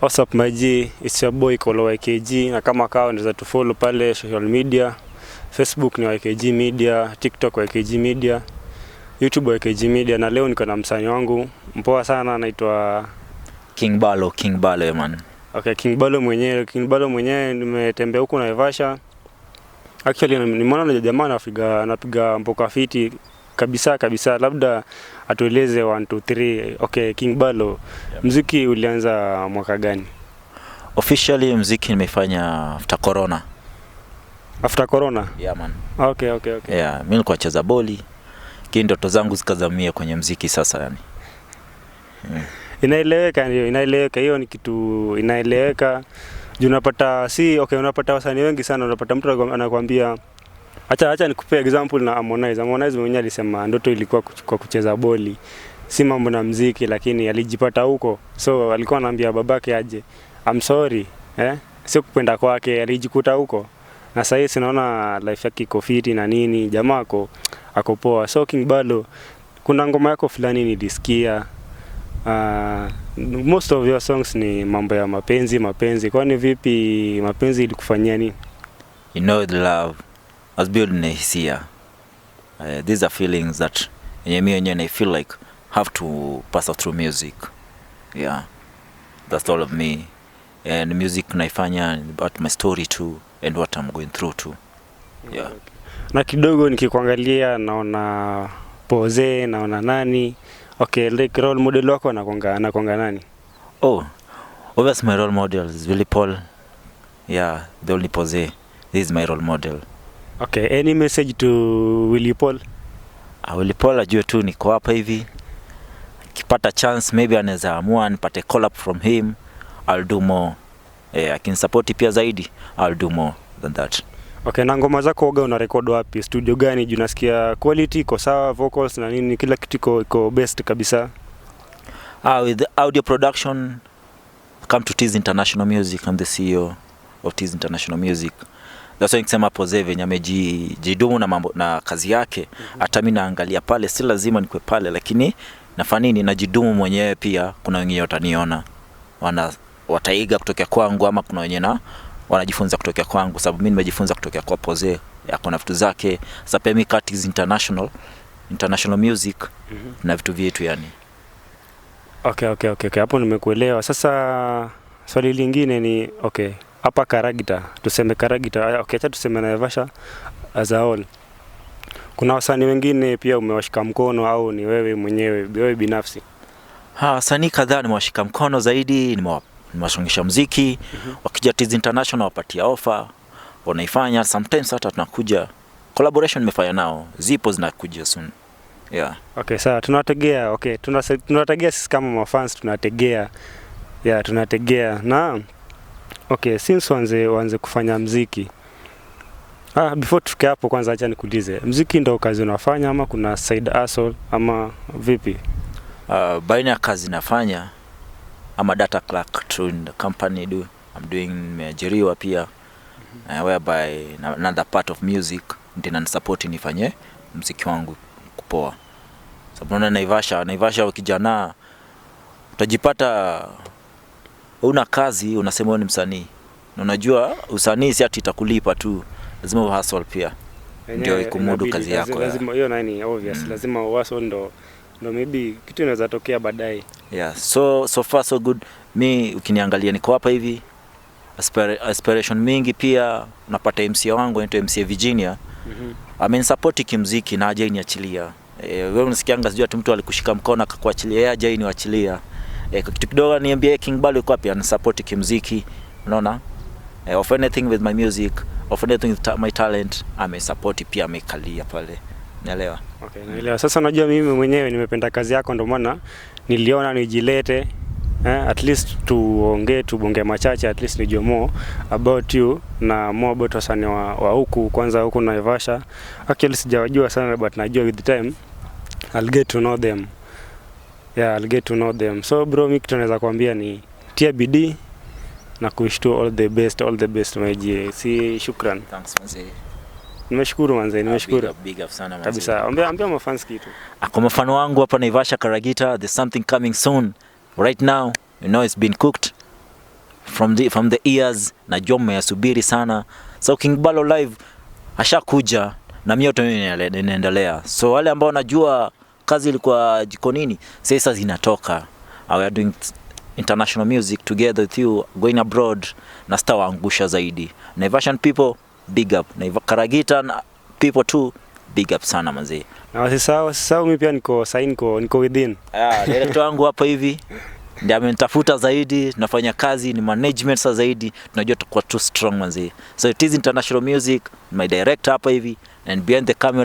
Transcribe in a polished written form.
What's up my G, it's your boy Kolo YKG, na kama kawa unaweza tufollow pale social media. Facebook ni YKG Media, TikTok YKG Media, YouTube YKG Media, na leo niko na msanii wangu mpoa sana anaitwa King Balo man. Okay, King Balo mwenyewe nimetembea huko Naivasha. Actually nimeona na jamaa anapiga mpoka fiti kabisa, labda atueleze 1 2 3. Okay, King Balo, muziki ulianza mwaka gani? Officially muziki nimefanya after corona. After corona? Yeah man. Okay. Yeah, mimi nilikuwa nacheza boli. Ndoto zangu zikazamia kwenye muziki sasa yani. Inaeleweka hiyo ni kitu inaeleweka. Unapata unapata wasanii wengi sana, unapata mtu anakuambia acha nikupe example na Harmonize mwenyewe alisema ndoto ilikuwa kwa kucheza boli, si mambo na muziki, lakini alijipata huko. So alikuwa anaambia babake aje, I'm sorry, sio kupenda kwake, alijikuta huko. Na sasa hivi naona life yake iko fiti na nini, jamaa ako poa. So King Balo, kuna ngoma yako fulani nilisikia, most of your songs ni mambo ya mapenzi. Kwani vipi mapenzi ilikufanyia nini? You know the love was building a hisia. These are feelings that I feel like have to pass out through music. Yeah, that's all of me. And music naifanya about my story too and what I'm going through too. Yeah. Na kidogo nikikuangalia naona Pose, naona nani. Okay, like role model wako anakonga nani? Oh, obviously my role model is Willy Paul. Yeah, the only Pose. This is my role model. Okay, any message to Willy Paul? Willy Paul ajue tu niko hapa hivi. Kipata chance maybe anaweza amua nipate collab from him, I'll do more. I can support pia zaidi, I'll do more than that. Okay, na ngoma zako una record wapi? Studio gani? Unasikia quality iko sawa, vocals na nini, kila kitu iko best kabisa? With the audio production, come to Tease International Music. I'm the CEO of Tease International Music. That's why nikisema Pose venye amejidumu na mambo na kazi yake, hata mimi naangalia pale, si lazima nikwe pale, lakini nafanya nini, najidumu mwenyewe pia. Kuna wengine wataniona wataiga kutoka kwangu, ama kuna wengine wanajifunza kutoka kwangu, sababu mimi nimejifunza kutoka kwa Pose. Yako na vitu zake. Sasa pia mimi Tease International Music na vitu vyetu yani. Okay, hapo nimekuelewa. Sasa swali lingine ni hapa Karagita, tuseme Karagita, acha tuseme Naivasha as a whole. Kuna wasanii wengine pia umewashika mkono au ni wewe mwenyewe binafsi? Wasanii kadhaa nimewashika mkono zaidi, nimewashongesha muziki. Wakija Tease International wapatia offer, wanaifanya. Sometimes hata tunakuja collaboration nimefanya nao, zipo zinakuja soon. Yeah. Okay, sawa, tunategea. Tunategea sisi kama mafans tunategea. Yeah, tunategea. Na since wanze kufanya muziki. Before tuke hapo kwanza acha nikuulize. Muziki ndio kazi unafanya ama kuna side hustle ama vipi? Baina ya kazi nafanya, I'm a data clerk to the company I'm doing meajiriwa pia. Whereby another part of music ndio support nifanye muziki wangu kupoa. Sababu na Naivasha ukijana utajipata una kazi unasema wewe ni msanii. Na unajua usanii si ati itakulipa tu, lazima hustle pia. Ndio ikumudu kazi yako. Lazima hiyo nani obvious, lazima hustle ndo maybe kitu inaweza tokea baadaye. Yeah, so far so good. Mi ukiniangalia niko hapa hivi, aspiration mingi pia. Unapata MC wangu anaitwa MC Virginia. Support kimuziki na aje niachilia. Wewe unasikianga sijui ati mtu alikushika mkono akakuachilia, yeye aje niachilia. Kitu kidogo niambie King Balo yuko hapa, ana support kimuziki, unaona? Of anything with my music, of anything with my talent, support pia amekalia pale. Naelewa. Okay, naelewa. Sasa unajua mimi mwenyewe nimependa kazi yako, ndio maana niliona nijilete, at least tubonge machache, at least nijue more about you na more about wasanii wa huku, kwanza huku Naivasha. Actually sijawajua sana, but najua with time I'll get to know them. Yeah, I'll get to know them. So bro, mimi kitu naweza kuambia ni tia bidii na kuishtu all the best my si shukran. Thanks mzee. Nimeshukuru manze, nimeshukuru. Big up sana manze. Kabisa. Ambia mafans kitu. Kwa mfano wangu hapa Naivasha Karagita, there's something coming soon. Right now, you know it's been cooked. from the ears na Jom yasubiri sana. So King Balo live ashakuja na mioto inaendelea. So wale ambao najua kazi ilikuwa Jikonini sasa zinatoka. We are doing international music together with you, going abroad na stawaangusha zaidi. Naivashan people big up. Karagita people too big up sana manzi. Na wasisahau mimi pia niko within. Director wangu hapa hivi ndiye amenitafuta zaidi, tunafanya kazi ni management sa zaidi, tunajua tuko too strong manzi. So it is international music, my director hapa hivi, and behind the camera